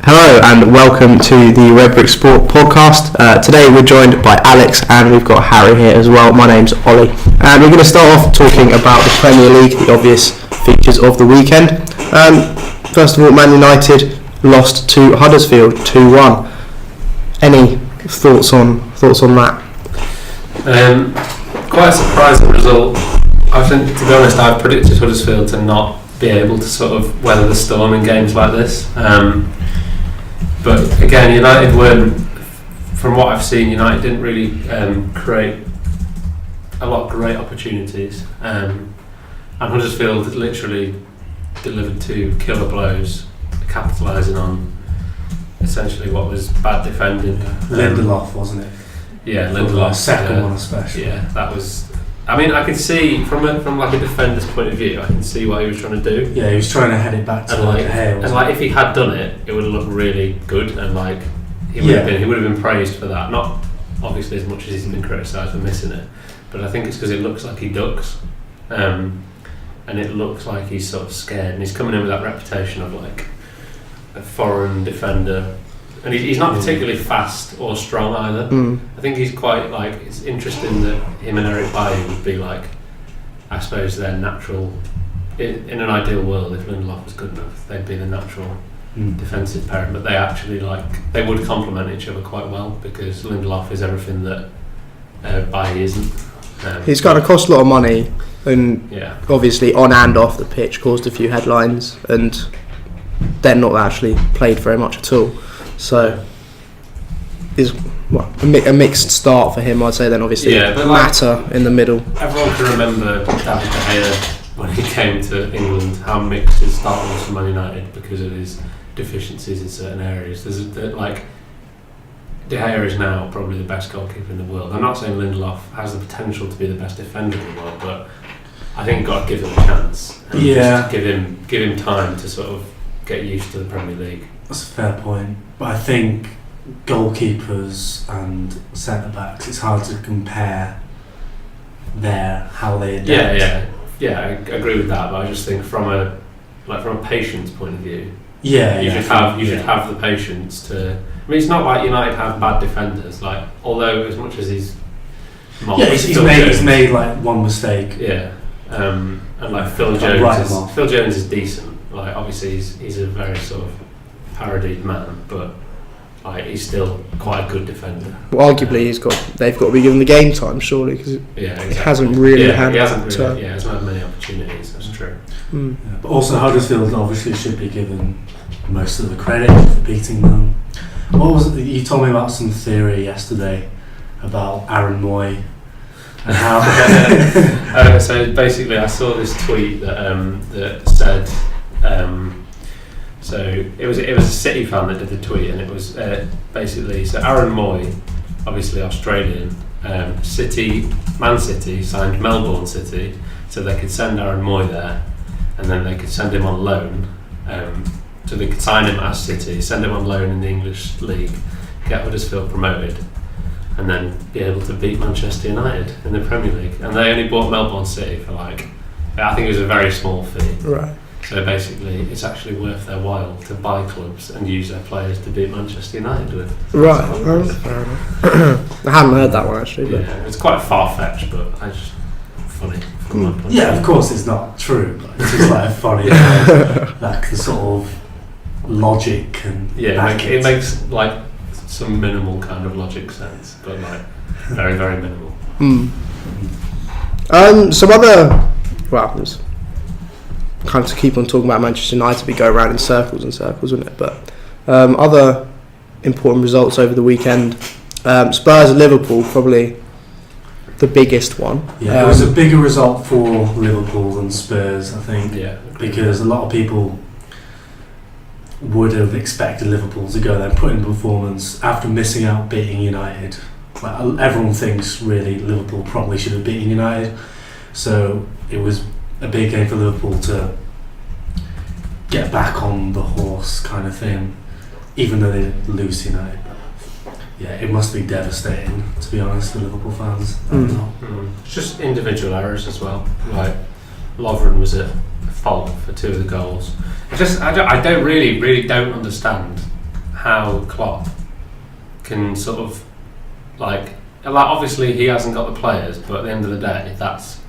Hello and welcome to the Redbrick Sport podcast. Today we're joined by Alex and we've got Harry here as well. My name's Ollie and we're going to start off talking about the Premier League, the obvious features of the weekend. First of all, Man United lost to Huddersfield 2-1. Any thoughts on that? Quite a surprising result. I think, to be honest, I predicted Huddersfield to not be able to sort of weather the storm in games like this. But again, United weren't, from what I've seen, United didn't really create a lot of great opportunities. And Huddersfield literally delivered two killer blows, capitalising on essentially what was bad defending. Lindelof, wasn't it? Yeah, Lindelof. Second one especially. Yeah, that was. I mean, I can see from like a defender's point of view, I can see what he was trying to do. Yeah, he was trying to head it back to Hale. And like if he had done it, it would have looked really good, and like he would have been praised for that. Not obviously as much as he's been criticised for missing it, but I think it's because it looks like he ducks, and it looks like he's sort of scared, and he's coming in with that reputation of like a foreign defender. And he's not particularly fast or strong either. I think he's quite like, it's interesting that him and Eric Bailly would be like, I suppose they're natural, in an ideal world if Lindelof was good enough, they'd be the natural defensive pairing, but they actually they would complement each other quite well because Lindelof is everything that Bailly isn't. He's going to cost a lot of money and obviously on and off the pitch caused a few headlines and they're not actually played very much at all. So, is a mixed start for him, I'd say. Then obviously, Mata in the middle. Everyone can remember David De Gea when he came to England, how mixed his start was for Man United because of his deficiencies in certain areas. De Gea is now probably the best goalkeeper in the world. I'm not saying Lindelof has the potential to be the best defender in the world, but I think you've got to give him a chance. And just give him time to sort of get used to the Premier League. That's a fair point. But I think goalkeepers and centre-backs, it's hard to compare how they adapt. Yeah, I agree with that, but I just think from a patience point of view, you should have the patience to. I mean, it's not like United have bad defenders. Like, although as much as he's made like one mistake. Yeah, and like Phil Jones is decent. Like, obviously he's a very sort of parodied man, but like he's still quite a good defender. Well, arguably they've got to be given the game time, surely, because he hasn't really had. He hasn't had many opportunities. That's true. Yeah, but also Huddersfield obviously should be given most of the credit for beating them. What was it? You told me about some theory yesterday about Aaron Moy and how. So basically, I saw this tweet that said. So it was a City fan that did the tweet, and it was basically, so Aaron Moy, obviously Australian, Man City signed Melbourne City so they could send Aaron Moy there, and then they could send him on loan. So they could sign him as City, send him on loan in the English League, get Huddersfield promoted, and then be able to beat Manchester United in the Premier League. And they only bought Melbourne City for I think it was a very small fee. Right. So basically, it's actually worth their while to buy clubs and use their players to beat Manchester United with. Right, fair enough. I hadn't heard that one actually. But. Yeah, it's quite far-fetched, but it's just funny from my point of view. Of course it's not true, but it's just like funny, like the sort of logic and. Yeah, it makes like some minimal kind of logic sense, but like very, very minimal. Some other. There's kind of to keep on talking about Manchester United, we go around in circles and circles, wouldn't it? But other important results over the weekend, Spurs and Liverpool, probably the biggest one. Yeah, it was a bigger result for Liverpool than Spurs, I think. Yeah, because a lot of people would have expected Liverpool to go there and put in performance after missing out beating United. Like, everyone thinks really Liverpool probably should have beaten United, so it was a big game for Liverpool to get back on the horse kind of thing, even though they lose United. Yeah, it must be devastating, to be honest, for Liverpool fans. It's just individual errors as well. Like Lovren was at fault for two of the goals. I don't really don't understand how Klopp can sort of like obviously he hasn't got the players, but at the end of the day, that's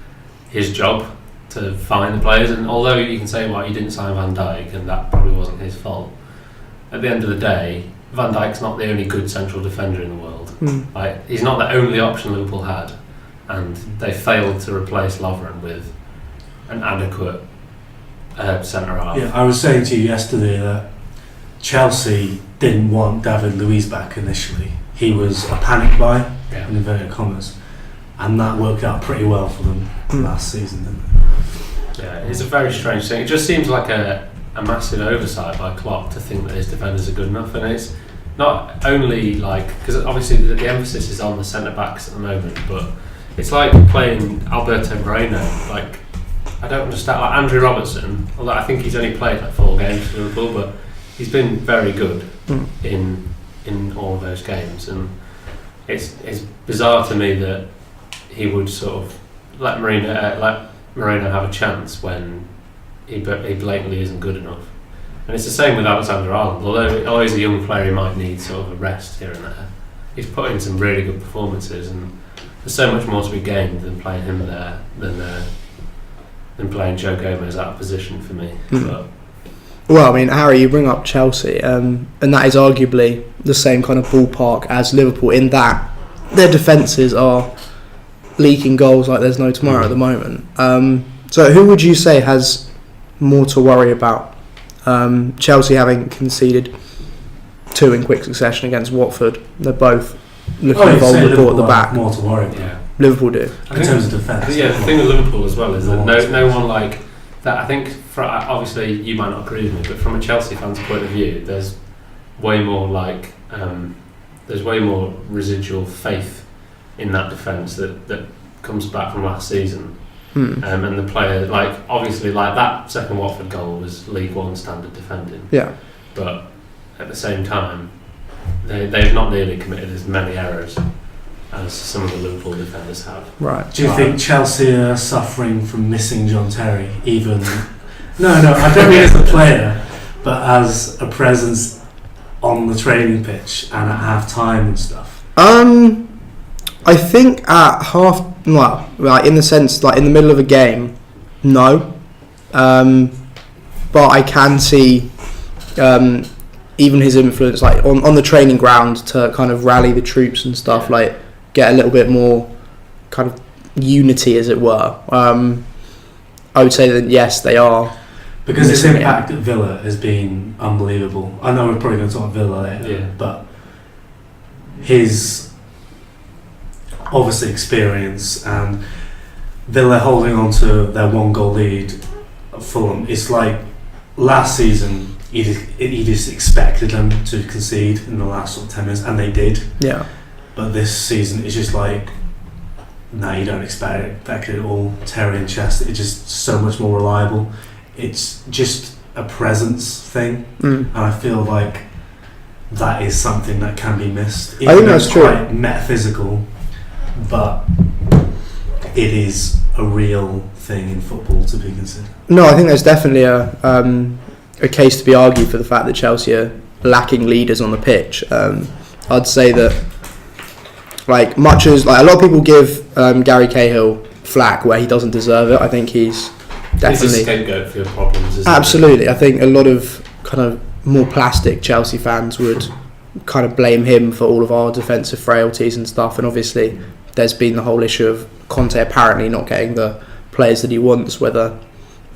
his job to find the players. And although you can say, well, he didn't sign Van Dijk, and that probably wasn't his fault, at the end of the day, Van Dijk's not the only good central defender in the world. Like, he's not the only option Liverpool had, and they failed to replace Lovren with an adequate centre half. Yeah, I was saying to you yesterday that Chelsea didn't want David Luiz back initially. He was a panic buy, in inverted commas, and that worked out pretty well for them last season, didn't it? Yeah, it's a very strange thing. It just seems like a massive oversight by Klopp to think that his defenders are good enough, and it's not only like, because obviously the emphasis is on the centre backs at the moment, but it's like playing Alberto Moreno. Like, I don't understand. Like Andrew Robertson, although I think he's only played like 4 games for Liverpool, but he's been very good in all of those games, and it's bizarre to me that he would sort of let Moreno have a chance when he blatantly isn't good enough. And it's the same with Alexander-Arnold. Although he's a young player, he might need sort of a rest here and there. He's put in some really good performances, and there's so much more to be gained than playing him there than playing Joe Gomez out of position for me. But well, I mean, Harry, you bring up Chelsea, and that is arguably the same kind of ballpark as Liverpool in that their defences are leaking goals like there's no tomorrow at the moment. So who would you say has more to worry about? Chelsea having conceded 2 in quick succession against Watford. They're both looking vulnerable at the back. More to worry about. Yeah. Liverpool do. In terms of defence. Yeah, the thing with Liverpool as well is that no one like that. I think obviously you might not agree with me, but from a Chelsea fan's point of view, there's way more residual faith in that defence that comes back from last season. And the player, like, obviously, like that second Watford goal was League One standard defending. Yeah. But at the same time, they've not nearly committed as many errors as some of the Liverpool defenders have. Right. Do you think Chelsea are suffering from missing John Terry? Even no, I don't mean as a player, but as a presence on the training pitch and at half time and stuff. I think at in the sense, like in the middle of a game, no. But I can see even his influence, like on the training ground, to kind of rally the troops and stuff, like get a little bit more kind of unity, as it were. I would say that yes, they are. Because his impact at Villa has been unbelievable. I know we're probably going to talk about Villa later, but his obviously experience and Villa holding on to their 1-goal lead at Fulham, it's like last season you just expected them to concede in the last sort of 10 minutes, and they did. Yeah. But this season it's just like, no, you don't expect it at all. Terry and Chester, it's just so much more reliable. It's just a presence thing, and I feel like that is something that can be missed. I think that's true. Quite metaphysical, but it is a real thing in football to be considered. No, I think there's definitely a case to be argued for the fact that Chelsea are lacking leaders on the pitch. I'd say that, like, much as like a lot of people give Gary Cahill flack where he doesn't deserve it, I think he's definitely a scapegoat for your problems. Absolutely, I think a lot of kind of more plastic Chelsea fans would kind of blame him for all of our defensive frailties and stuff. And obviously, there's been the whole issue of Conte apparently not getting the players that he wants. Whether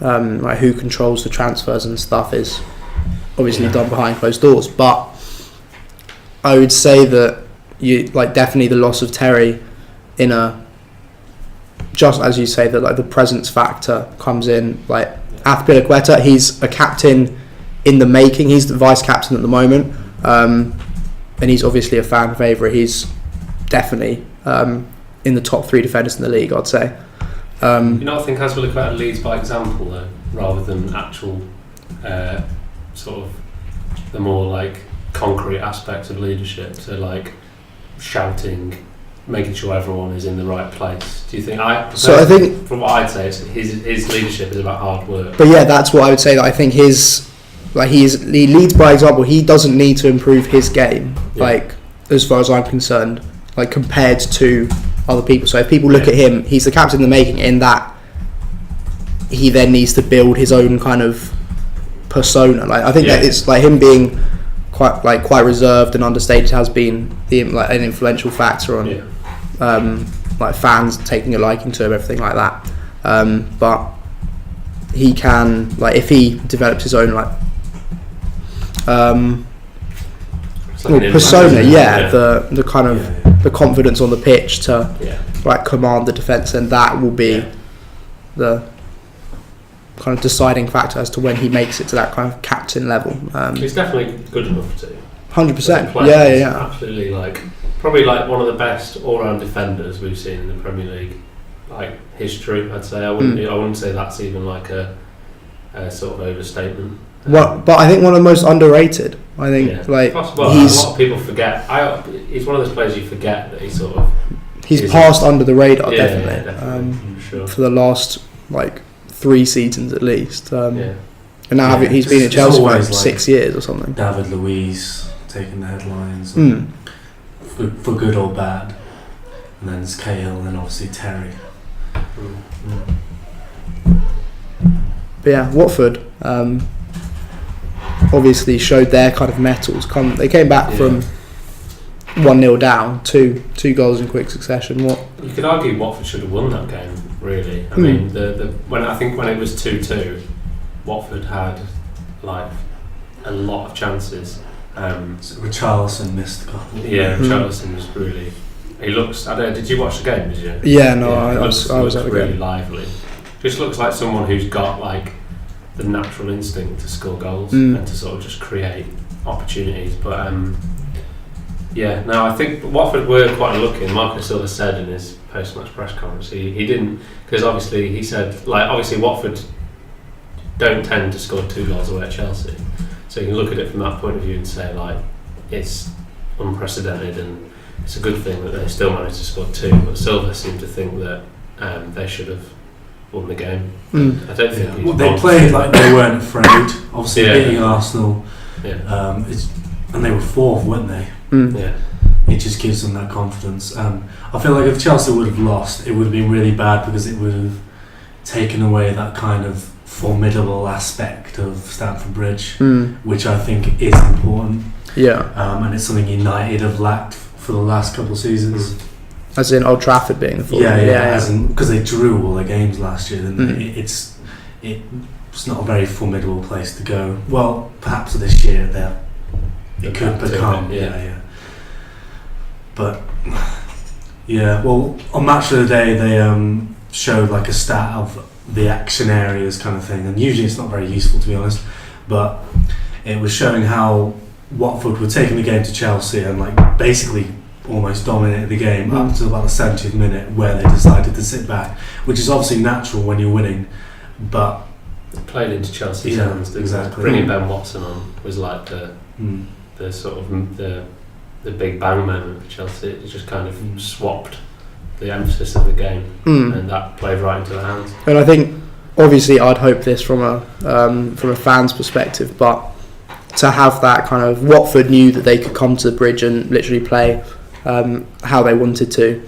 like who controls the transfers and stuff is obviously done behind closed doors. But I would say that definitely the loss of Terry in a, just as you say, that like the presence factor comes in. Like Azpilicueta, he's a captain in the making. He's the vice captain at the moment, and he's obviously a fan favourite. He's definitely in the top 3 defenders in the league, I'd say. You not think Azpilicueta leads by example though, rather than actual sort of the more like concrete aspects of leadership? So like shouting, making sure everyone is in the right place. Do you think? I think, from what I'd say, his leadership is about hard work. But yeah, that's what I would say. That I think his like he leads by example. He doesn't need to improve his game, like as far as I'm concerned, like compared to other people. So if people look at him, he's the captain in the making. In that, he then needs to build his own kind of persona. Like I think that it's like him being quite reserved and understated has been an influential factor on like fans taking a liking to him, everything like that. But he can, like, if he develops his own persona, the kind of the confidence on the pitch to like command the defence, and that will be the kind of deciding factor as to when he makes it to that kind of captain level. He's definitely good enough to. 100%. Yeah. Absolutely, probably one of the best all-round defenders we've seen in the Premier League, history. I'd say I wouldn't say that's even a sort of overstatement. But I think one of the most underrated. I think a lot of people forget. He's one of those players you forget that he's passed under the radar, definitely. Definitely sure. For the last 3 seasons at least. And now he's been at Chelsea for 6 years or something. David Luiz taking the headlines for good or bad, and then it's Cahill, and then obviously Terry. But yeah, Watford obviously showed their kind of mettle. They came back from 1-0 down, two goals in quick succession. You could argue Watford should have won that game. Really, I mean, when it was 2-2, Watford had a lot of chances. Richarlison missed a couple. Richarlison was really. He looks. Did you watch the game? Did you? Yeah, no, I was at the really game. Lively. Just looks like someone who's got the natural instinct to score goals and to sort of just create opportunities. But I think Watford were quite unlucky. And Marco Silva said in his post-match press conference he didn't, because obviously he said obviously Watford don't tend to score 2 goals away at Chelsea, so you can look at it from that point of view and say it's unprecedented and it's a good thing that they still managed to score 2. But Silva seemed to think that they should have won the game. I don't think they played like they weren't afraid. Obviously beating Arsenal, and they were 4th, weren't they? It just gives them that confidence. I feel like if Chelsea would have lost, it would have been really bad, because it would have taken away that kind of formidable aspect of Stamford Bridge, which I think is important. And it's something United have lacked for the last couple of seasons. As in Old Trafford being the form. Because they drew all their games last year, and it's not a very formidable place to go. Well, perhaps this year it could become. But well, on Match of the Day they showed a stat of the action areas kind of thing, and usually it's not very useful, to be honest, but it was showing how Watford were taking the game to Chelsea and basically almost dominated the game up to about the 70th minute, where they decided to sit back, which is obviously natural when you're winning, but it played into Chelsea's hands. Exactly. Bringing Ben Watson on was the sort of the big bang moment for Chelsea. It just kind of swapped the emphasis of the game, and that played right into their hands. And I think obviously I'd hope this from a fan's perspective, but to have that kind of, Watford knew that they could come to the Bridge and literally play how they wanted to.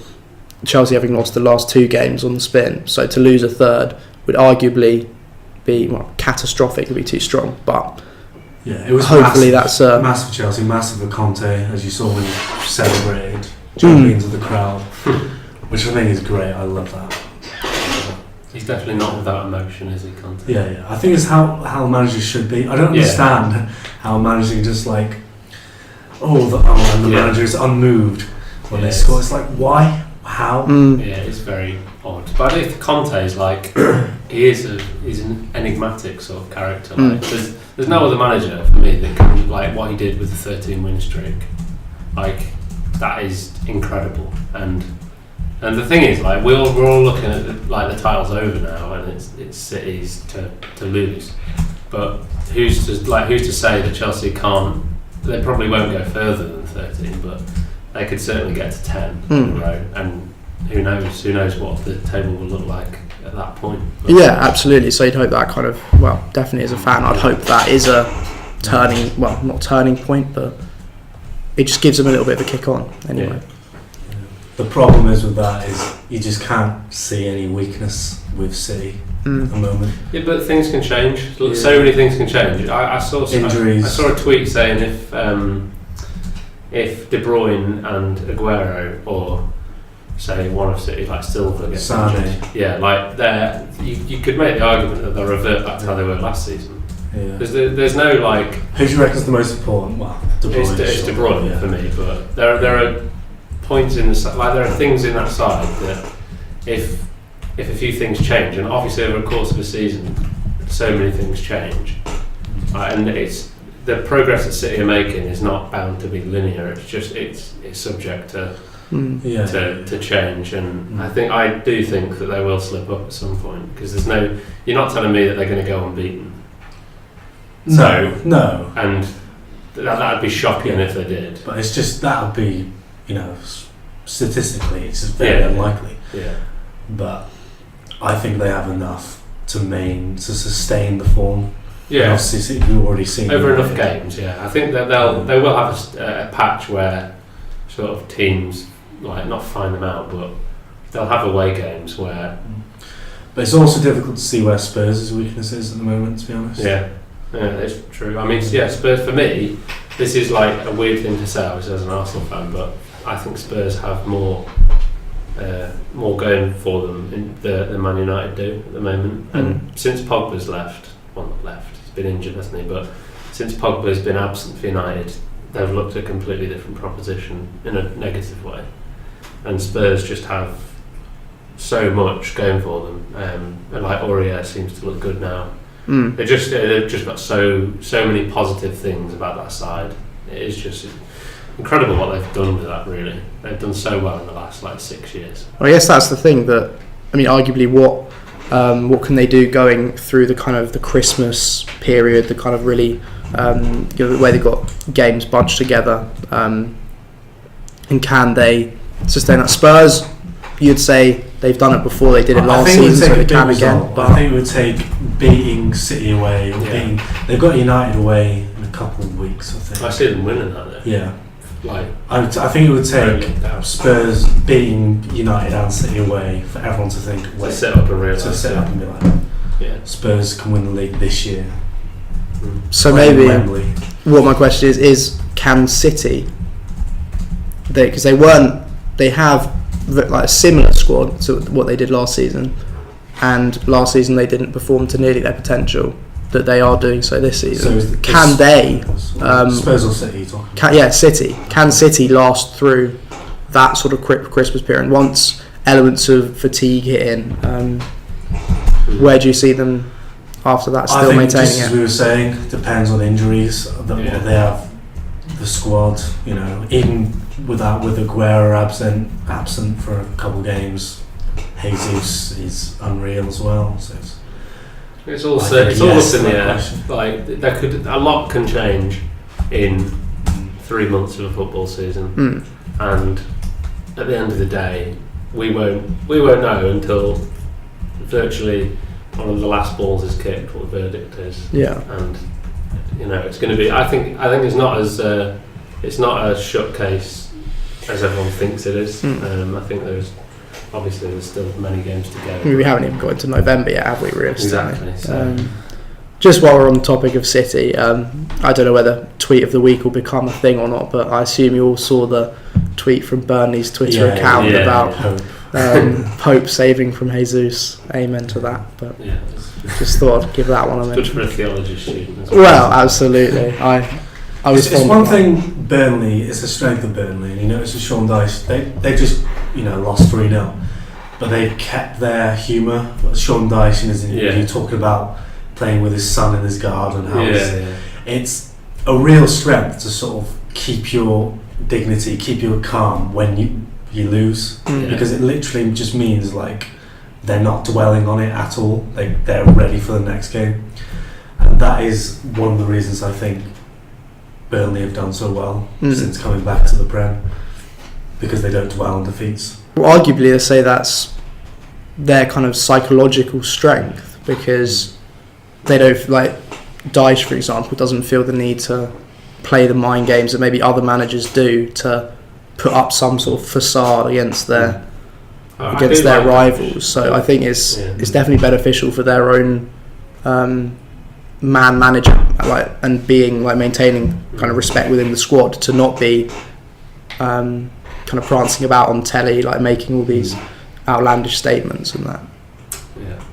Chelsea having lost the last 2 games on the spin, so to lose a third would arguably be catastrophic, would be too strong, but it was hopefully massive, massive for Chelsea, massive for Conte, as you saw when he celebrated, jumping into the crowd, which I think is great. I love that. He's definitely not without emotion, is he, Conte? Yeah. I think it's how managers should be. I don't understand how managers can just the manager is unmoved when they score. It's why? How? Yeah, it's very odd. But I think Conte is he's an enigmatic sort of character. There's no other manager for me that can what he did with the 13 win streak. That is incredible. And the thing is, we're all looking at the title's over now, and it's City's to lose. But who's to say that Chelsea can't? They probably won't go further than 13, but they could certainly get to 10 in a row. And who knows what the table will look like at that point. Yeah, absolutely. So you'd hope that kind of, well, definitely as a fan, I'd hope that is a not turning point, but it just gives them a little bit of a kick on anyway. Yeah. The problem is with that is you just can't see any weakness with City at the moment. Yeah, but things can change. So many things can change. I saw injuries. I saw a tweet saying if De Bruyne and Aguero, or say one of City, like Silva, gets injured, you could make the argument that they'll revert back to how they were last season. Yeah. There's no like. Who do you reckon is the most important? Well, De Bruyne. It's De Bruyne for me, but there are points in the like there are things in that side that if a few things change, and obviously over the course of a season, so many things change, and it's the progress that City are making is not bound to be linear. It's just it's subject to change, and I do think that they will slip up at some point, because you're not telling me that they're going to go unbeaten. No. And that'd be shocking if they did. But it's just that would be, statistically, it's just very unlikely. Yeah. But I think they have enough to sustain the form. Yeah. Obviously, we've already seen over enough games. Yeah, I think that they will have a patch where sort of teams like not find them out, but they'll have away games where. But it's also difficult to see where Spurs' weakness is at the moment, to be honest. Yeah, it's true. I mean, Spurs, for me, this is like a weird thing to say, obviously, as an Arsenal fan, but I think Spurs have more going for them than Man United do at the moment. And since Pogba's left, he's been injured, hasn't he? But since Pogba's been absent for United, they've looked at a completely different proposition in a negative way. And Spurs just have so much going for them. And like Aurier seems to look good now. They've just got so many positive things about that side. It is just incredible what they've done with that. Really, they've done so well in the last 6 years. Well, I guess that's the thing that arguably what can they do going through the kind of the Christmas period, the kind of really the way they've got games bunched together, and can they sustain that? Spurs, you'd say they've done it before, they did it last season, so they can again. But I think it would take beating City away, or they've got United away in a couple of weeks, I think. I see them winning that though. Yeah. I think it would take Spurs beating United and City away for everyone to think, to sit up and realise. To sit up and be like, Spurs can win the league this year. So maybe what my question is can City, because they have like a similar squad to what they did last season, and last season they didn't perform to nearly their potential, that they are doing so this season. So can they Spurs or City City, can City last through that sort of Christmas period once elements of fatigue hit in? Where do you see them after that, still maintaining just it? As we were saying, depends on injuries what they have, the squad, even with Aguero absent for a couple of games, Jesus is unreal as well. So it's all up in the air. Like a lot can change in 3 months of a football season, and at the end of the day, we won't know until virtually one of the last balls is kicked what the verdict is. Yeah, and it's going to be. I think it's not a shut case as everyone thinks it is. I think there's still many games to go. We haven't even got into November yet, have we, realistically? Exactly. So. Just while we're on the topic of City, I don't know whether tweet of the week will become a thing or not, but I assume you all saw the tweet from Burnley's Twitter account about Pope saving from Jesus. Amen to that. But just thought I'd give that one a mention. Good for a theology student. Well, absolutely. It's one thing. Burnley, it's the strength of Burnley. It's with Sean Dyche. They just lost 3-0, but they kept their humour. Sean Dyche in his interview talking about playing with his son in his garden. It's a real strength to sort of keep your dignity, keep your calm when you lose, because it literally just means they're not dwelling on it at all. They're ready for the next game, and that is one of the reasons I think Burnley have done so well since coming back to the Prem, because they don't dwell on defeats. Well, arguably, they say that's their kind of psychological strength, because they don't, like Dyche, for example, doesn't feel the need to play the mind games that maybe other managers do to put up some sort of facade against their rivals. So I think it's definitely beneficial for their own man manager, and being maintaining kind of respect within the squad, to not be kind of prancing about on telly, making all these outlandish statements and that. Yeah.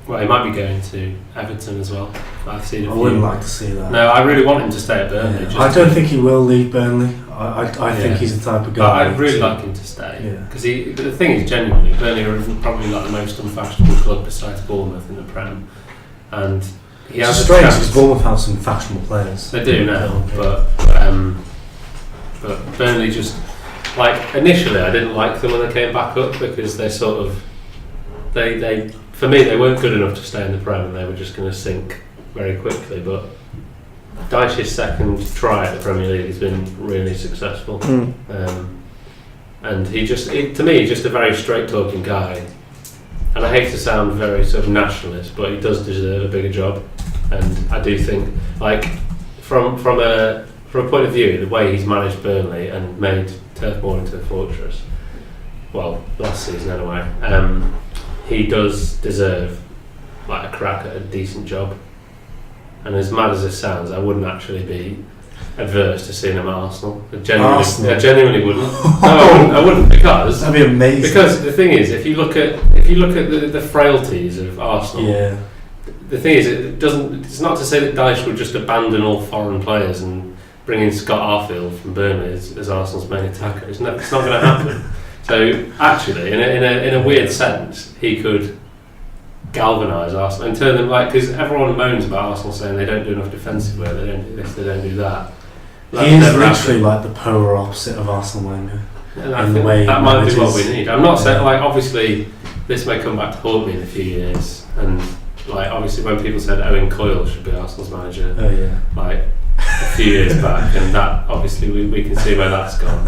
Well, he might be going to Everton as well. I've seen a few. I wouldn't like to see that. No, I really want him to stay at Burnley. Yeah. I don't think he will leave Burnley. I think he's the type of guy. But I'd really like him to stay. Because the thing is, genuinely, Burnley are probably the most unfashionable club besides Bournemouth in the Prem. And he has strange because Bournemouth have some fashionable players. They do now, but Burnley just, initially I didn't like them when they came back up, because they sort of, they for me, they weren't good enough to stay in the Prem, and they were just going to sink very quickly. But Dyche's second try at the Premier League has been really successful. And to me, he's just a very straight-talking guy. And I hate to sound very sort of nationalist, but he does deserve a bigger job. And I do think, from a point of view, the way he's managed Burnley and made Turf Moor into a fortress, well, last season anyway, he does deserve a crack at a decent job. And as mad as this sounds, I wouldn't actually be adverse to seeing him at Arsenal. I genuinely wouldn't. No, I wouldn't, because that'd be amazing. Because the thing is, if you look at the frailties of Arsenal, the thing is, it's not to say that Dyche would just abandon all foreign players and bring in Scott Arfield from Burnley as Arsenal's main attacker. It's not going to happen. So actually, in a weird sense, he could galvanise Arsenal and turn them, because everyone moans about Arsenal saying they don't do enough defensive work, they don't do this, they don't do that. He is literally the polar opposite of Arsene Wenger. And I think that might be what we need. I'm not saying, obviously this may come back to haunt me in a few years, and obviously when people said Owen Coyle should be Arsenal's manager, a few years back, and that obviously we can see where that's gone.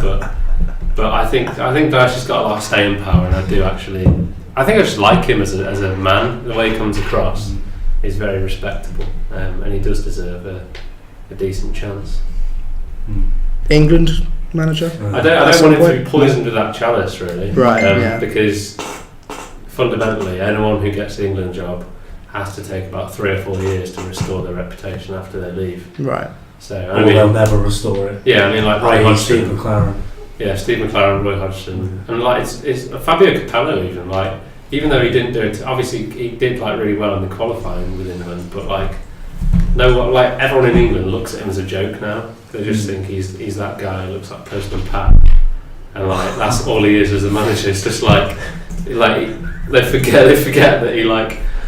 But I think Dyche has got a lot of staying power, and I think I just like him as a man. The way he comes across is very respectable, and he does deserve a decent chance. England manager? I don't want him to be poisoned with that chalice, really. Right, because fundamentally, anyone who gets the England job has to take about 3 or 4 years to restore their reputation after they leave. Right. So they'll never restore it. Yeah, Roy Hodgson. Steve McLaren. Yeah, Steve McLaren, Roy Hodgson, and it's Fabio Capello even though he didn't do it. Obviously, he did really well in the qualifying with England, but everyone in England looks at him as a joke now. They just think he's that guy who looks like Postman Pat, and that's all he is as a manager. It's just they forget that he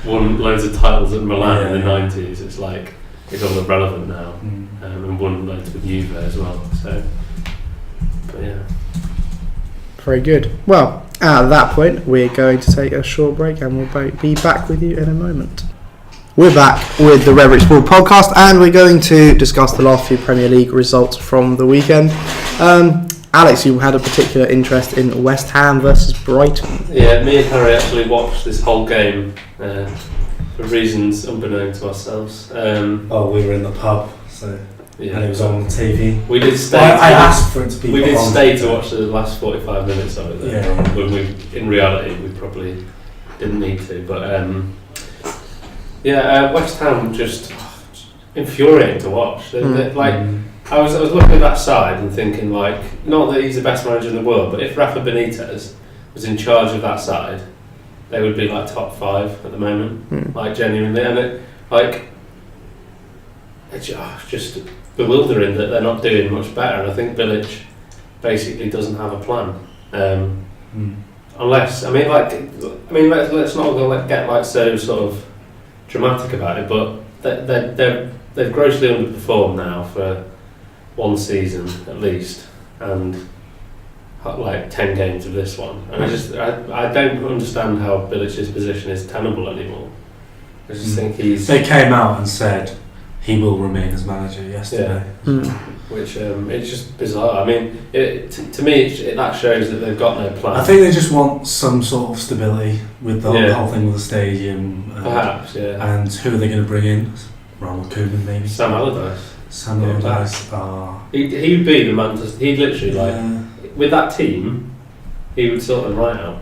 won loads of titles at Milan in the 90s. It's it's all irrelevant now, and won loads with Juve as well. So, but yeah. Very good. Well, at that point, we're going to take a short break, and we'll be back with you in a moment. We're back with the Redbrick Sport podcast, and we're going to discuss the last few Premier League results from the weekend. Alex, you had a particular interest in West Ham versus Brighton. Yeah, me and Harry actually watched this whole game for reasons unbeknown to ourselves. We were in the pub, so and it was on TV. We did stay. I asked for it to be. We did stay to watch the last 45 minutes of it. When in reality, we probably didn't need to. But West Ham just infuriating to watch. I was looking at that side and thinking not that he's the best manager in the world, but if Rafa Benitez was in charge of that side, they would be top 5 at the moment. Genuinely, and it's just bewildering that they're not doing much better. And I think Bilic basically doesn't have a plan. Unless let's not get so sort of dramatic about it, but they've grossly underperformed now for 1 season at least, and 10 games of this one. And I don't understand how Bilic's position is tenable anymore. I just think they came out and said he will remain as manager yesterday. which it's just bizarre. I mean, to me, that shows that they've got no plan. I think they just want some sort of stability with the whole thing with the stadium. Perhaps, yeah. And who are they going to bring in? Ronald Koeman, maybe? Sam Allardyce. He'd be the man he'd literally, with that team, he would sort them right out.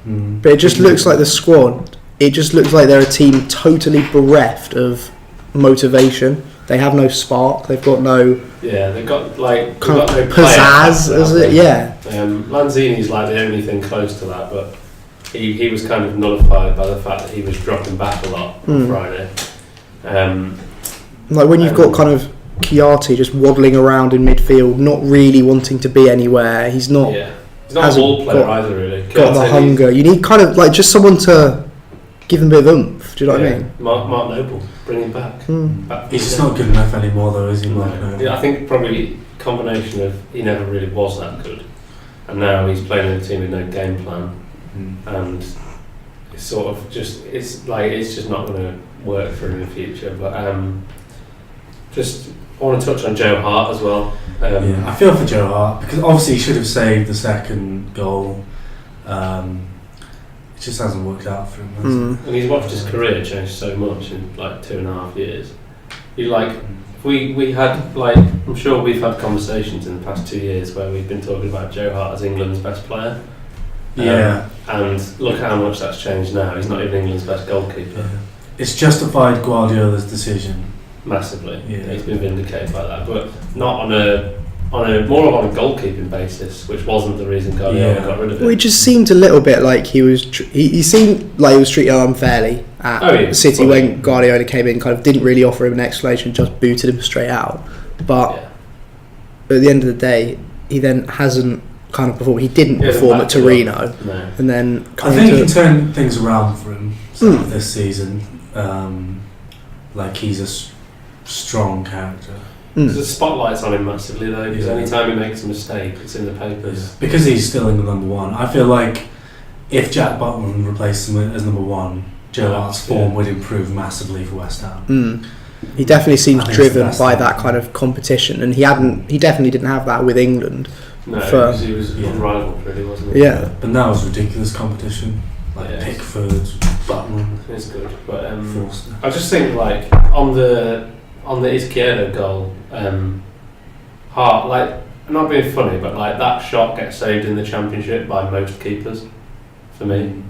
But it just looks like the squad, it just looks like they're a team totally bereft of motivation. They have no spark. They've got no. Yeah, they've got no pizzazz, is it? Yeah. Lanzini's like the only thing close to that, but he was kind of nullified by the fact that he was dropping back a lot on Friday. Like when you've got kind of Chiati just waddling around in midfield, not really wanting to be anywhere. He's not. Yeah. He's not a ball player either, really. Got the hunger. You need kind of like just someone to give him a bit of oomph. Do you know what I mean? Mark Noble, bring him back. He's just not good enough anymore, though, is he, Mark Noble? Yeah, I think probably a combination of he never really was that good, and now he's playing in a team with no game plan, and it's sort of just it's just not going to work for him in the future. But I want to touch on Joe Hart as well. I feel for Joe Hart because obviously he should have saved the second goal. It just hasn't worked out for him. And he's watched his career change so much in like 2.5 years. We had I'm sure we've had conversations in the past 2 years where we've been talking about Joe Hart as England's best player. And look how much that's changed now. He's not even England's best goalkeeper. Yeah. It's justified Guardiola's decision. Massively. Yeah. He's been vindicated by that, but not on a more on a goalkeeping basis, which wasn't the reason Guardiola got rid of him. Well, it just seemed a little bit like he was. He seemed like he was treated unfairly at City when Guardiola came in. Kind of didn't really offer him an explanation, just booted him straight out. But at the end of the day, he then hasn't kind of performed. He didn't perform at Torino, and then I think he turned things around for him this season. Like he's a strong character. The spotlight's on him massively though, because any time he makes a mistake, it's in the papers. Yeah. Because he's still England number one. I feel like if Jack Butland replaced him as number one, Joe Hart's form would improve massively for West Ham. He definitely seems driven by that kind of competition, and he definitely didn't have that with England. No, he was unrivaled, really, wasn't he? Yeah, but now it's ridiculous competition. Like Pickford, Butland. It's good, but I just think on the Izquierdo goal, Hart, not being funny, but that shot gets saved in the Championship by most keepers. For me,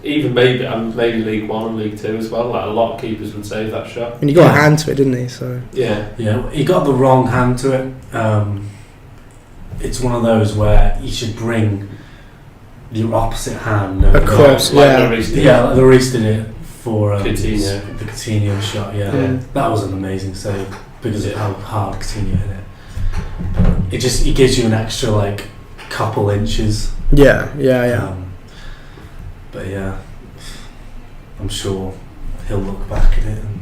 even maybe League One and League Two as well. A lot of keepers would save that shot. And he got a hand to it, didn't he? So yeah, he got the wrong hand to it. It's one of those where you should bring your opposite hand across. The Reece did it for Coutinho. The Coutinho shot. That was an amazing save because of how hard Coutinho hit it. It gives you an extra couple inches. Yeah. But I'm sure he'll look back at it and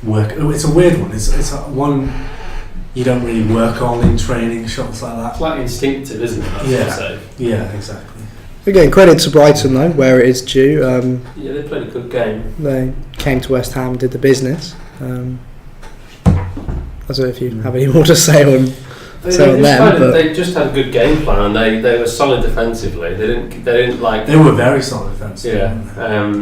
work. It's a weird one. It's one you don't really work on in training, shots like that. It's instinctive, isn't it? Yeah, exactly. Again, credit to Brighton though, where it is due. They played a good game. They came to West Ham, did the business. I don't know if you have any more to say on. They just had a good game plan, and they were solid defensively. They didn't They were very solid defensively. Yeah.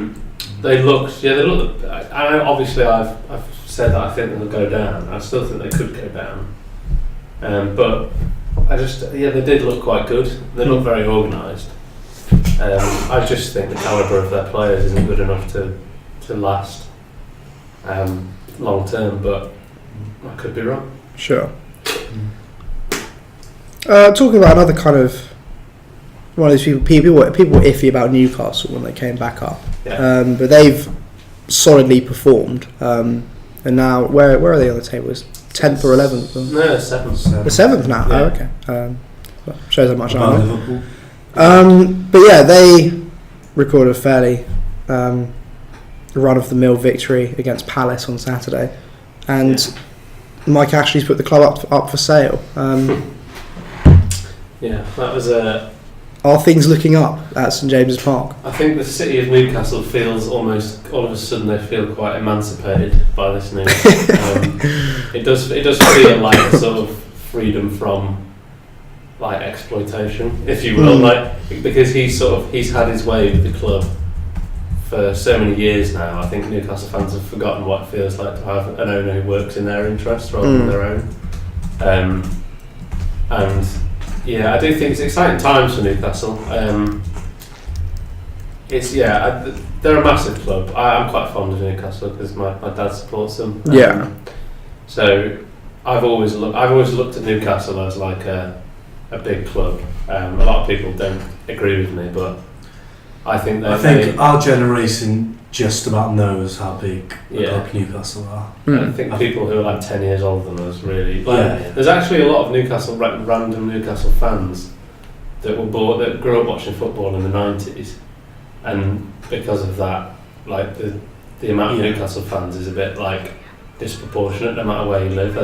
They looked. Obviously, I've said that I think they'll go down. I still think they could go down. But they did look quite good. They look very organised. I just think the calibre of their players isn't good enough to last long term. But I could be wrong. Sure. Talking about another kind of one of these people were iffy about Newcastle when they came back up, but they've solidly performed, and now where are they on the table? Is 10th or 11th? No, 7th. The 7th now. Yeah. Oh, okay. Shows how much I know. Liverpool. But they recorded a fairly run-of-the-mill victory against Palace on Saturday, and Mike Ashley's put the club up for sale. That was a are things looking up at St James's Park? I think the city of Newcastle feels almost, all of a sudden they feel quite emancipated by this news. It does feel like a sort of freedom from like exploitation, if you will, like, because he's had his way with the club for so many years now. I think Newcastle fans have forgotten what it feels like to have an owner who works in their interest rather than their own. And yeah, I do think it's exciting times for Newcastle. They're a massive club. I'm quite fond of Newcastle because my dad supports them. So I've always looked at Newcastle as like a big club. A lot of people don't agree with me, but I think our generation just about knows how big the club Newcastle are. I think people who are like 10 years older than us really. There's actually a lot of Newcastle random Newcastle fans that grew up watching football in the 90s, and because of that, like the amount of Newcastle fans is a bit like disproportionate no matter where you live.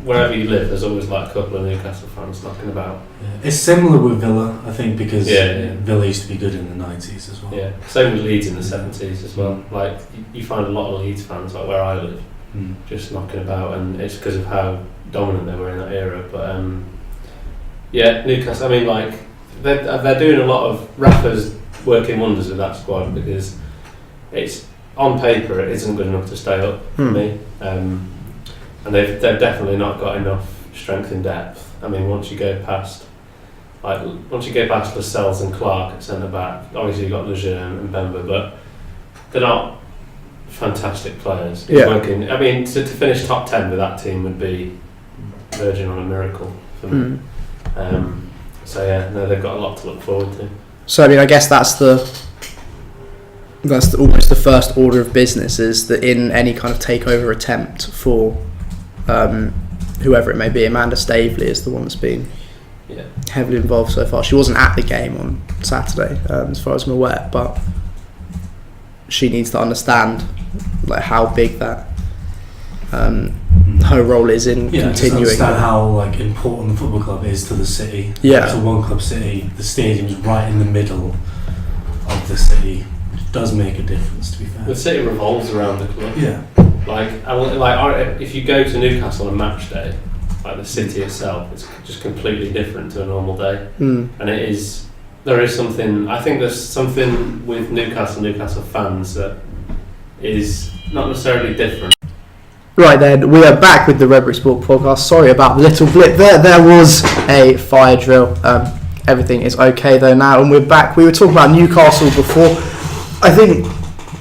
Wherever you live, there's always like a couple of Newcastle fans knocking about. It's similar with Villa, I think, because Villa used to be good in the 90s as well. Yeah, same with Leeds in the 70s as well. Like you find a lot of Leeds fans, like where I live, just knocking about, and it's because of how dominant they were in that era. But Newcastle. I mean, like they're doing a lot of Rafa's working wonders with that squad, because it's on paper it isn't good enough to stay up for me. And they've definitely not got enough strength in depth. I mean, once you go past Lascelles and Clark at centre back, obviously you've got Lejeune and Bemba, but they're not fantastic players. I mean, to finish top 10 with that team would be verging on a miracle for me. They've got a lot to look forward to. So I mean, I guess that's almost the first order of business, is that in any kind of takeover attempt for whoever it may be, Amanda Staveley is the one that's been heavily involved so far. She wasn't at the game on Saturday, as far as I'm aware, but she needs to understand like how big that her role is in continuing. Just understand how like important the football club is to the city. It's a one club city. The stadium's right in the middle of the city, which does make a difference, to be fair. The city revolves around the club. Yeah. If you go to Newcastle on a match day, like the city itself, it's just completely different to a normal day. And there's something with Newcastle fans that is not necessarily different. Right then, we are back with the Redbrick Sport podcast. Sorry about the little blip there. There was a fire drill. Everything is okay though now, and we're back. We were talking about Newcastle before. I think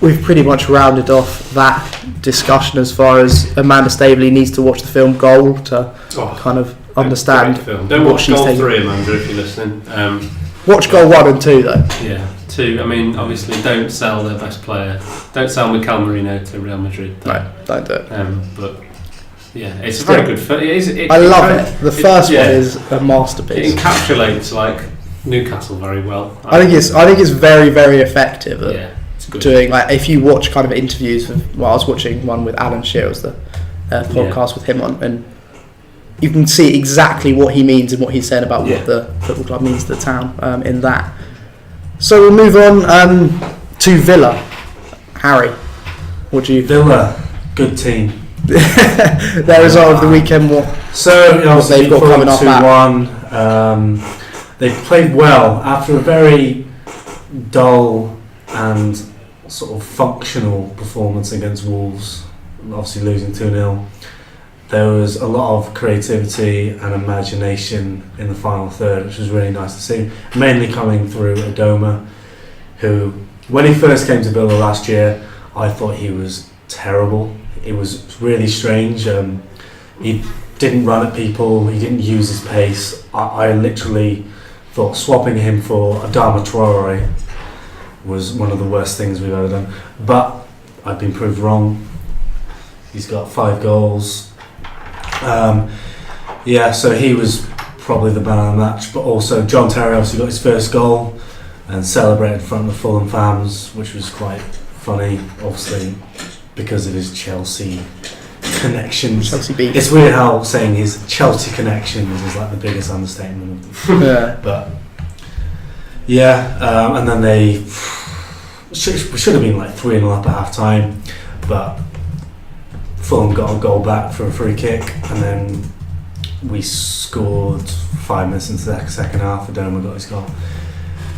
we've pretty much rounded off that discussion as far as Amanda Staveley needs to watch the film Goal to kind of understand Don't what watch she's Goal taking. 3, Amanda, if you're listening. Watch Goal 1 and 2 though. Yeah, 2. I mean, obviously, don't sell their best player. Don't sell Mikel Merino to Real Madrid. No, don't do it. But yeah, it's a very good film. I love it. The first one is a masterpiece. It encapsulates like Newcastle very well. I think it's very, very effective at it's good. doing, like, if you watch kind of interviews with, I was watching one with Alan Shearer's, the podcast with him on, and you can see exactly what he means and what he's saying about what the football club means to the town in that. So we'll move on to Villa. Harry, what do you... Villa, good team. Their result of the weekend, what they've got coming off that. They've played well after a very dull and sort of functional performance against Wolves, obviously losing 2-0. There was a lot of creativity and imagination in the final third, which was really nice to see, mainly coming through Adoma, who, when he first came to Villa last year, I thought he was terrible. It was really strange. He didn't run at people, he didn't use his pace. I literally thought swapping him for Adama Traore was one of the worst things we've ever done. But I've been proved wrong. He's got 5 goals. So he was probably the man of the match, but also John Terry obviously got his first goal and celebrated in front of the Fulham fans, which was quite funny, obviously because of his Chelsea connections. Chelsea beat. It's weird how saying his Chelsea connections is like the biggest understatement of them. Yeah. But Yeah, and then they should have been like 3-0 up at half time, but Fulham got a goal back for a free kick, and then we scored 5 minutes into the second half. Adoma got his goal,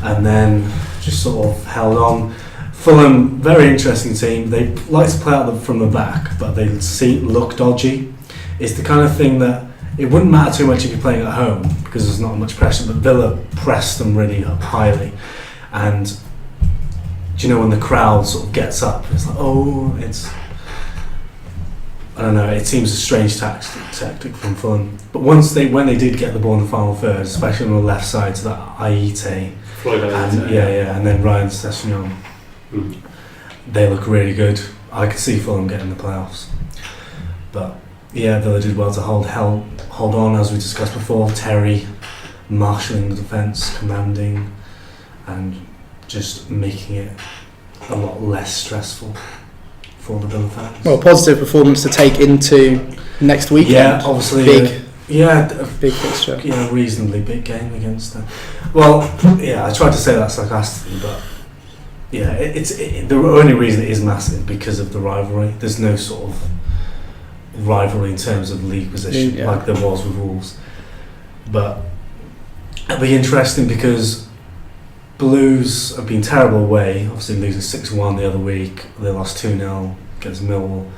and then just sort of held on. Fulham, very interesting team. They like to play out from the back, but they look dodgy. It's the kind of thing that it wouldn't matter too much if you're playing at home because there's not much pressure, but Villa pressed them really up highly, and do you know when the crowd sort of gets up, it's like, I don't know, it seems a strange tactic from Fulham. But when they did get the ball in the final third, especially on the left side to that Aite, and then Ryan Sessegnon, they look really good. I could see Fulham getting the playoffs. But yeah, Villa did well to hold on, as we discussed before. Terry marshalling the defence, commanding, and just making it a lot less stressful for the Villa fans. Well, positive performance to take into next weekend. Yeah, obviously. Big fixture. Yeah, reasonably big game against them. Well, yeah, I tried to say that sarcastically, but yeah, the only reason it is massive because of the rivalry. There's no sort of rivalry in terms of league position like there was with Wolves. But it'll be interesting because Blues have been terrible away, obviously losing 6-1 the other week. They lost 2-0 against Millwall.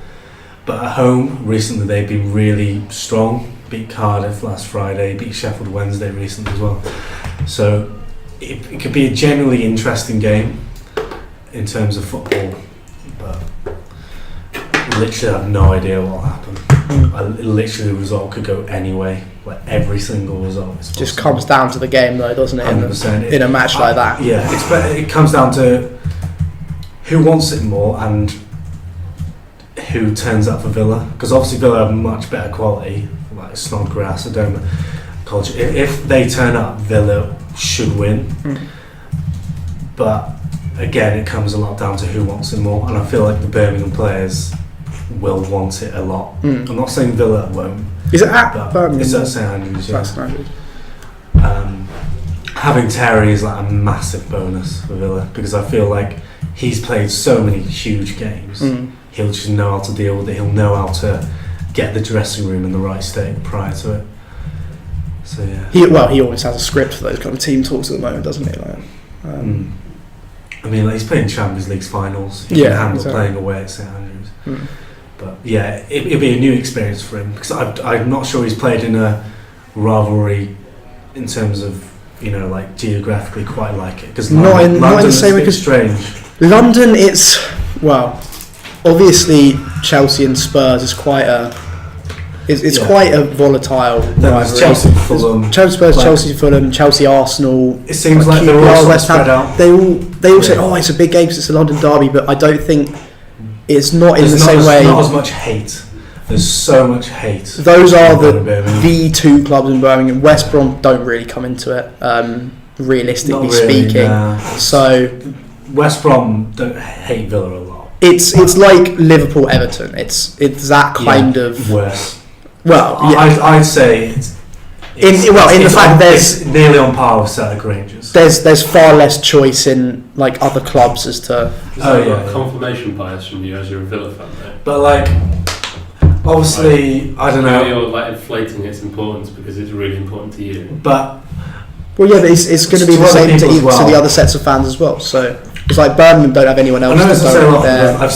But at home, recently they've been really strong. Beat Cardiff last Friday, beat Sheffield Wednesday recently as well. So it could be a genuinely interesting game in terms of football. But literally I have no idea what will happen. Literally the result could go any way. Like every single result is just comes down to the game though, doesn't it? 100%. In a match like that. Yeah, it comes down to who wants it more and who turns up for Villa. Because obviously Villa have much better quality, like Snodgrass, Adoma, culture. If they turn up, Villa should win. But again, it comes a lot down to who wants it more. And I feel like the Birmingham players will want it a lot. I'm not saying Villa won't. Is it at Birmingham? It's at St Andrews, yeah. That's Andrews. Having Terry is like a massive bonus for Villa because I feel like he's played so many huge games. He'll just know how to deal with it. He'll know how to get the dressing room in the right state prior to it. So yeah. He always has a script for those kind of team talks at the moment, doesn't he? Like, I mean, like, he's playing Champions League finals. He can handle playing away at St Andrews. But yeah, it'd be a new experience for him because I'm not sure he's played in a rivalry in terms of, you know, like geographically quite like it. Because not in the same way. Strange. London, it's obviously Chelsea and Spurs is quite a. It's quite a volatile rivalry. Chelsea, Fulham, Chelsea, Spurs, Chelsea, Fulham, Chelsea, Arsenal. It seems like they're all West Ham. spread out. They all say, "Oh, it's a big game because it's a London derby," but I don't think it's not in the same way. There's not as much hate. There's so much hate. Those are the two clubs in Birmingham. West Brom don't really come into it, realistically speaking. Nah. So West Brom don't hate Villa a lot. It's like Liverpool, Everton. It's that kind of worse. Well, yeah. I'd say it's the fact there's nearly on par with Celtic Rangers. There's far less choice in like other clubs as to. Is there confirmation bias from you as you're a Villa fan, though? But like, obviously, I don't know. You're like inflating its importance because it's really important to you. But it's going to be the same to the other sets of fans as well. So it's like Birmingham don't have anyone else. I know I've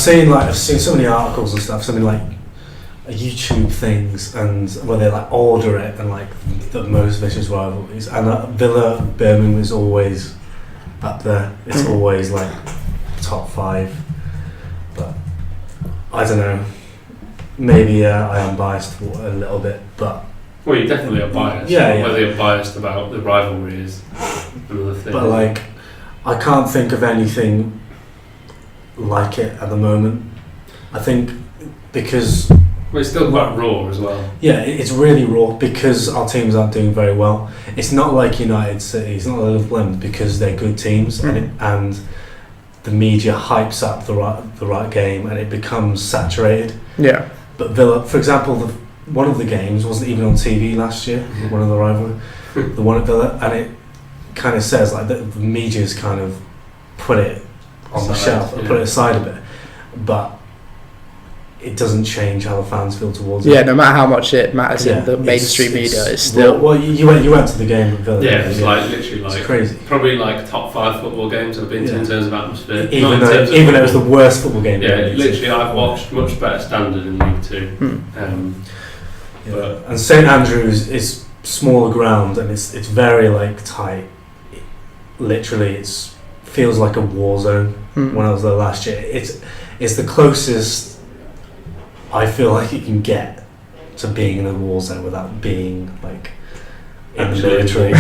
seen so many articles and stuff. Something like YouTube things and where they like order it and like the most vicious rivalries, and Villa Birmingham is always up there. It's always like top 5. But I don't know, maybe I am biased a little bit, but well, you definitely are biased. Whether you're biased about the rivalry is another thing. But like, I can't think of anything like it at the moment. I think because it's still quite raw as well. Yeah, it's really raw because our teams aren't doing very well. It's not like United City, it's not like Liverpool, because they're good teams and the media hypes up the right game and it becomes saturated. Yeah. But Villa, for example, one of the games wasn't even on TV last year. One of the rivalry, the one at Villa, and kind of says like the media's kind of put it on the shelf, put it aside a bit, but it doesn't change how the fans feel towards it. Yeah, no matter how much it matters in the mainstream media, it's still. Well, you went to the game at Villa. Yeah, it's like literally like it's crazy. Probably like top 5 football games I've been to in terms of atmosphere. Even though it was the worst football game. Yeah, literally, I've watched much better standard in League Two. But and St Andrews is smaller ground and it's very like tight. Literally, it's feels like a war zone. When I was there last year, it's the closest I feel like you can get to being in a war zone without being like in the military.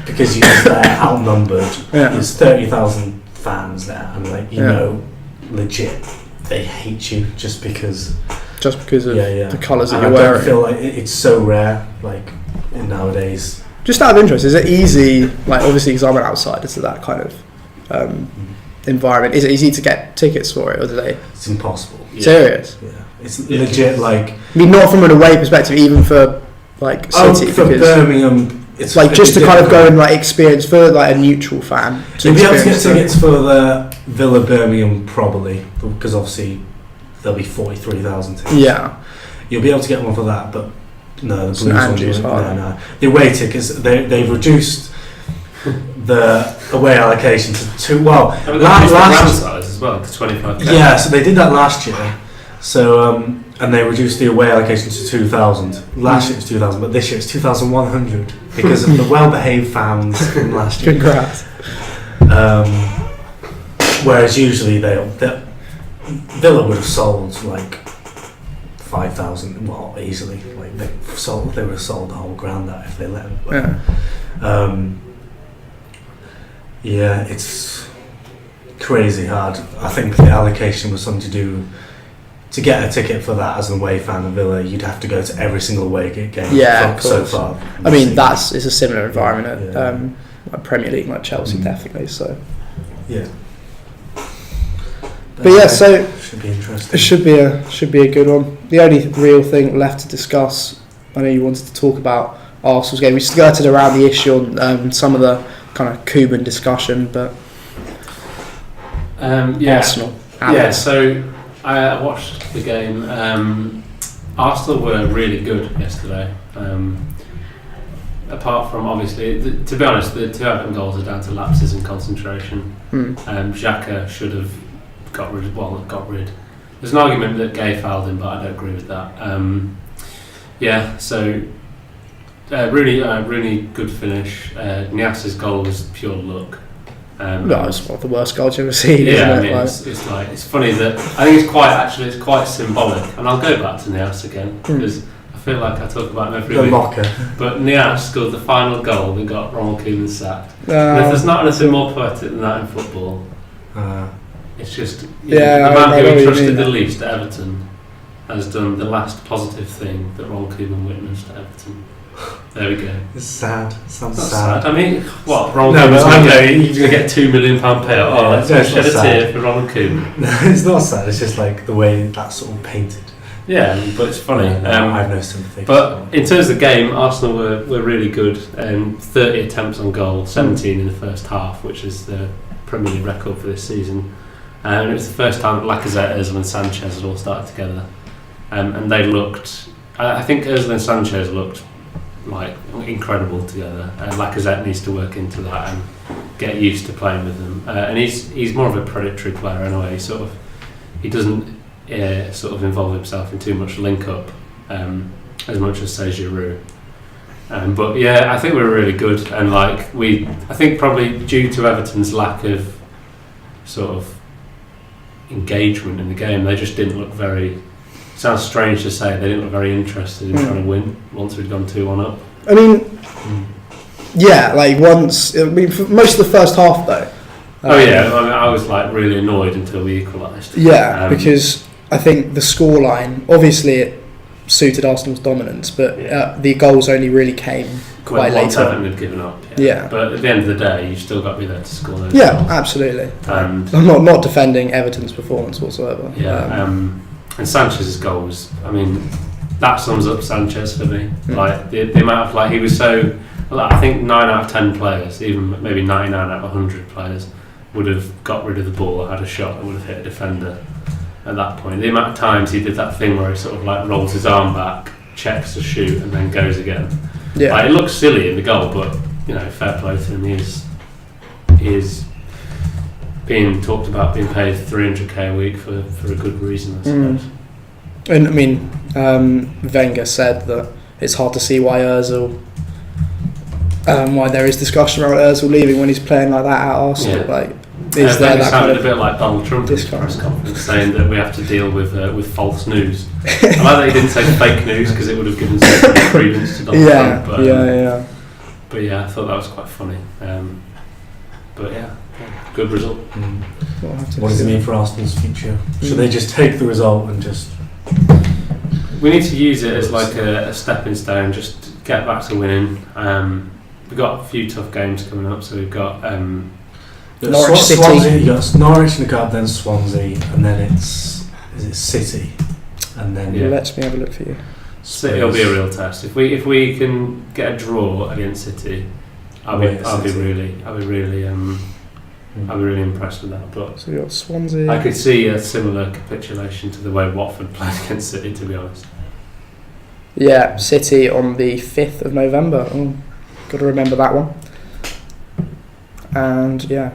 Because you're just there outnumbered. There's 30,000 fans there, and like legit, they hate you just because of the colours that you're wearing. I feel like it's so rare, like nowadays. Just out of interest, is it easy? Like obviously, because I'm an outsider to that kind of environment. Is it easy to get tickets for it, or do they? It's impossible. Serious? Yeah, it's legit. Like I mean, not from an away perspective, even for like City. For Birmingham, it's like just to kind of go and like experience for like a neutral fan. You'll be able to get tickets for the Villa Birmingham probably, because obviously there'll be 43,000 tickets. Yeah, you'll be able to get one for that, but no, the Blues one. No. The away tickets they've reduced the away allocation to 2. Well, last size as well to 25. Yeah, so they did that last year. So and they reduced the away allocation to 2,000. Last year it was 2,000, but this year it's 2,100 because of the well-behaved fans from last year. Congrats. Whereas usually Villa would have sold like 5,000, well, easily. Like they would have sold the whole ground out if they let them. But, it's crazy hard. I think the allocation was something to do. To get a ticket for that as an away fan of Villa, you'd have to go to every single away game so far. I mean, it's a similar environment at like Premier League, like Chelsea, definitely. So yeah. But yeah, so should be interesting. It should be a good one. The only real thing left to discuss, I know you wanted to talk about Arsenal's game. We skirted around the issue on some of the kind of Cuban discussion, but Arsenal. Yeah, so I watched the game. Arsenal were really good yesterday. Apart from obviously, to be honest, the 2 open goals are down to lapses in concentration. Xhaka should have got rid. There's an argument that Gay fouled him, but I don't agree with that. So really good finish. Nias's goal was pure luck. It's one of the worst goals you've ever seen. Yeah, it's funny that I think it's quite symbolic, and I'll go back to Nias again because I feel like I talk about him every week. But Nias scored the final goal that got Ronald Koeman sacked. And if there's not anything more poetic than that in football, it's just the man who entrusted the least at Everton has done the last positive thing that Ronald Koeman witnessed at Everton. There we go. It's sad. Sounds sad. I mean, what? Ronald Koeman's going to get £2 million payout. Let's shed a tear for Ronald Koeman. No, it's not sad. It's just like the way that's sort of painted. Yeah, but it's funny. I have no sympathy. But in terms of the game, Arsenal were really good. 30 attempts on goal, 17 in the first half, which is the Premier League record for this season. And it was the first time that Lacazette, Ozil and Sanchez had all started together. And they looked... I think Ozil and Sanchez looked like incredible together. Lacazette needs to work into that and get used to playing with them. And he's more of a predatory player anyway. He doesn't sort of involve himself in too much link-up as much as say Giroud. But yeah, I think we were really good. And I think probably due to Everton's lack of sort of engagement in the game, they just didn't look very... Sounds strange to say, they didn't look very interested in trying to win once we'd gone 2-1 up. I mean, for most of the first half though. I was really annoyed until we equalised. Yeah, because I think the scoreline, obviously it suited Arsenal's dominance, but the goals only really came quite late on. Had given up. Yeah. But at the end of the day, you've still got to be there to score those goals. Absolutely. I'm not defending Everton's performance whatsoever. Yeah. And Sanchez's goals, I mean, that sums up Sanchez for me. The amount of he was so Well, I think 9 out of 10 players, even maybe 99 out of 100 players, would have got rid of the ball or had a shot and would have hit a defender at that point. The amount of times he did that thing where he sort of like rolls his arm back, checks to shoot, and then goes again. Yeah. Like, it looks silly in the goal, but fair play to him. He is being talked about being paid 300k a week for a good reason, I suppose. And I mean, Wenger said that it's hard to see why why there is discussion around Ozil leaving when he's playing like that at Arsenal. Yeah. Like, is there that kind of a bit like Donald Trump in his press conference saying that we have to deal with false news. I like that he didn't say fake news because it would have given some credence to Donald Trump. But yeah, I thought that was quite funny. But yeah, good result. What does it mean for Arsenal's future? Should they just take the result and just... We need to use it as like a stepping stone, just get back to winning. We've got a few tough games coming up, so we've got Norwich City. Swansea, you got Norwich in the cup, then Swansea, and then is it City, and then Let me have a look for you. City will be a real test. If we can get a draw against City, I'll be really impressed with that. But so we got Swansea. I could see a similar capitulation to the way Watford played against City, to be honest. Yeah, City on the 5th of November. Got to remember that one. And yeah,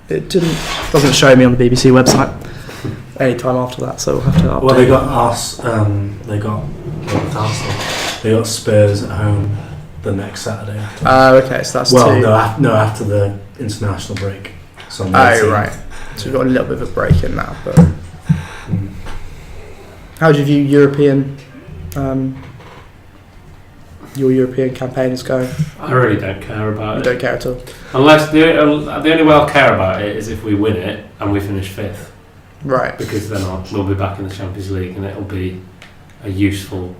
it doesn't show me on the BBC website any time after that, so we'll have to update. Well, they got us. They got Spurs at home the next Saturday. Okay, so that's two. After the international break. So right. So we've got a little bit of a break in now. But how do you view your European campaign is going? I really don't care about it. You don't care at all? Unless the only way I'll care about it is if we win it and we finish 5th. Right. Because then we'll be back in the Champions League and it'll be a useful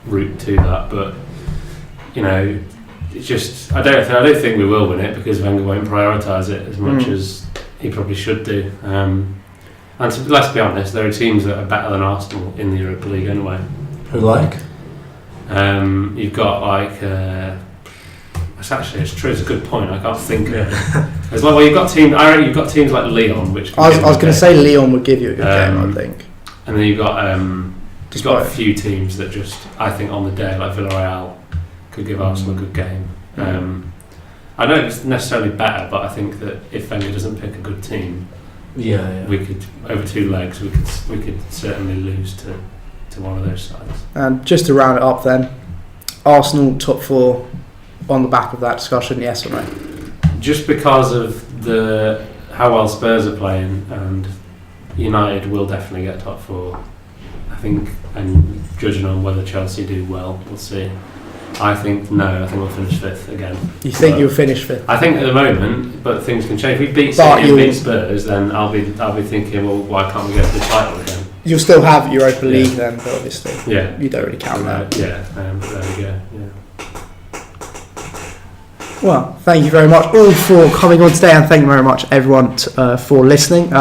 route to that. But it's just I don't think we will win it because Wenger won't prioritise it as much as he probably should do. And let's be honest, there are teams that are better than Arsenal in the Europa League anyway. Who like? You've got like it's true. It's a good point. I can't think of it. It's like you've got teams. I reckon you've got teams like Lyon, which I was going to say Lyon would give you a good game. I think. And then you've got a few teams that just I think on the day like Villarreal could give Arsenal a good game. I don't think it's necessarily better, but I think that if Wenger doesn't pick a good team, we could over 2 legs we could certainly lose to one of those sides. And just to round it up then, Arsenal top 4 on the back of that discussion, yes or no? Just because of how well Spurs are playing, and United will definitely get top 4, I think, and judging on whether Chelsea do well, we'll see. I think we'll finish 5th again. You think you'll finish 5th? I think at the moment, but things can change. If we beat City and beat Spurs, then I'll be thinking, well, why can't we get the title again? You'll still have Europa League then, but obviously you don't really count that. Yeah, there we go. Yeah. Well, thank you very much all for coming on today, and thank you very much everyone for listening.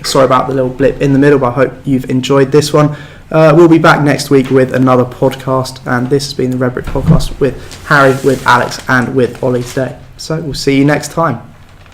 Sorry about the little blip in the middle, but I hope you've enjoyed this one. We'll be back next week with another podcast, and this has been the Redbrick podcast with Harry, with Alex, and with Ollie today. So we'll see you next time.